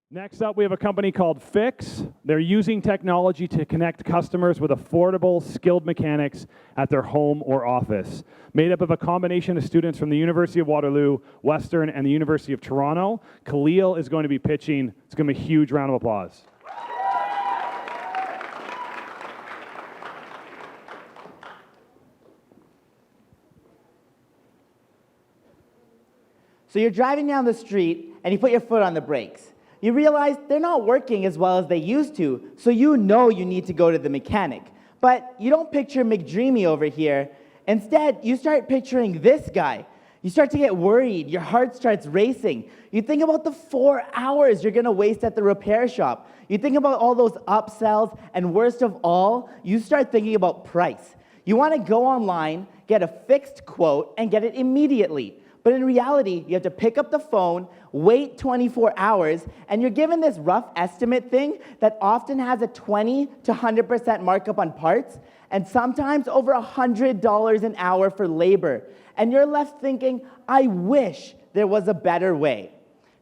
Next up, we have a company called Fiix. They're using technology to connect customers with affordable, skilled mechanics at their home or office. Made up of a combination of students from the University of Waterloo, Western, and the University of Toronto, Khalil is going to be pitching. It's going to be a huge round of applause. So you're driving down the street and you put your foot on the brakes. You realize they're not working as well as they used to, so you know you need to go to the mechanic. But you don't picture McDreamy over here. Instead, you start picturing this guy. You start to get worried. Your heart starts racing. You think about the 4 hours you're going to waste at the repair shop. You think about all those upsells, and worst of all, you start thinking about price. You want to go online, get a fixed quote, and get it immediately. But in reality, you have to pick up the phone, wait 24 hours, and you're given this rough estimate thing that often has a 20 to 100% markup on parts, and sometimes over $100 an hour for labor. And you're left thinking, I wish there was a better way.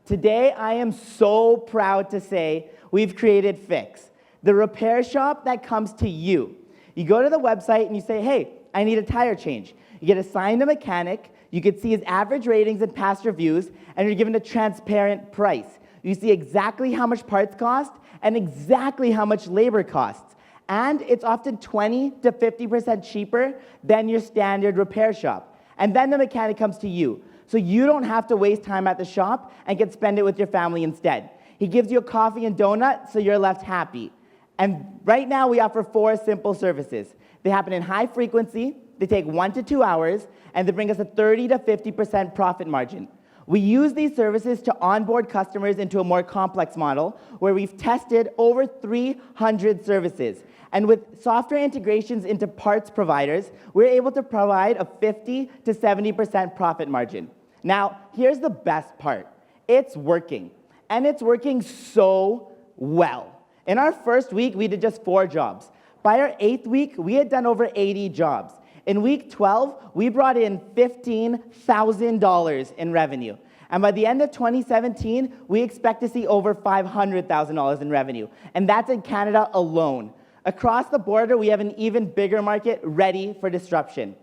Today, I am so proud to say we've created Fiix, the repair shop that comes to you. You go to the website and you say, hey, I need a tire change. You get assigned a mechanic. You can see his average ratings and past reviews, and you're given a transparent price. You see exactly how much parts cost and exactly how much labor costs. And it's often 20 to 50% cheaper than your standard repair shop. And then the mechanic comes to you. So you don't have to waste time at the shop and can spend it with your family instead. He gives you a coffee and donut, so you're left happy. And right now we offer 4 simple services. They happen in high frequency, they take 1 to 2 hours, and they bring us a 30 to 50% profit margin. We use these services to onboard customers into a more complex model where we've tested over 300 services. And with software integrations into parts providers, we're able to provide a 50 to 70% profit margin. Now, here's the best part. It's working. And it's working so well. In our first week, we did just 4 jobs. By our 8th week, we had done over 80 jobs. In week 12, we brought in $15,000 in revenue. And by the end of 2017, we expect to see over $500,000 in revenue. And that's in Canada alone. Across the border, we have an even bigger market ready for disruption.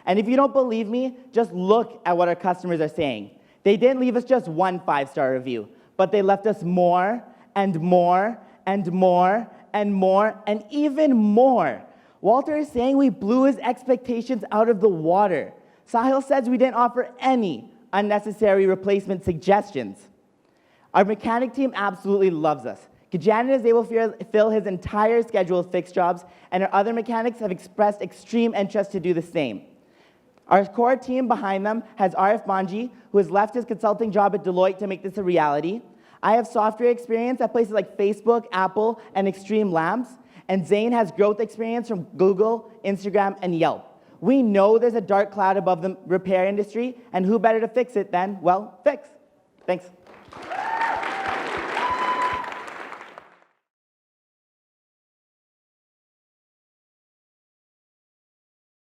And if you don't believe me, just look at what our customers are saying. They didn't leave us just 1 5-star review, but they left us more and more and more and more and even more. Walter is saying we blew his expectations out of the water. Sahil says we didn't offer any unnecessary replacement suggestions. Our mechanic team absolutely loves us. Gajanan is able to fill his entire schedule of fixed jobs, and our other mechanics have expressed extreme interest to do the same. Our core team behind them has Arif Manji, who has left his consulting job at Deloitte to make this a reality. I have software experience at places like Facebook, Apple, and Extreme Labs. And Zane has growth experience from Google, Instagram, and Yelp. We know there's a dark cloud above the repair industry, and who better to fix it than, well, Fiix. Thanks.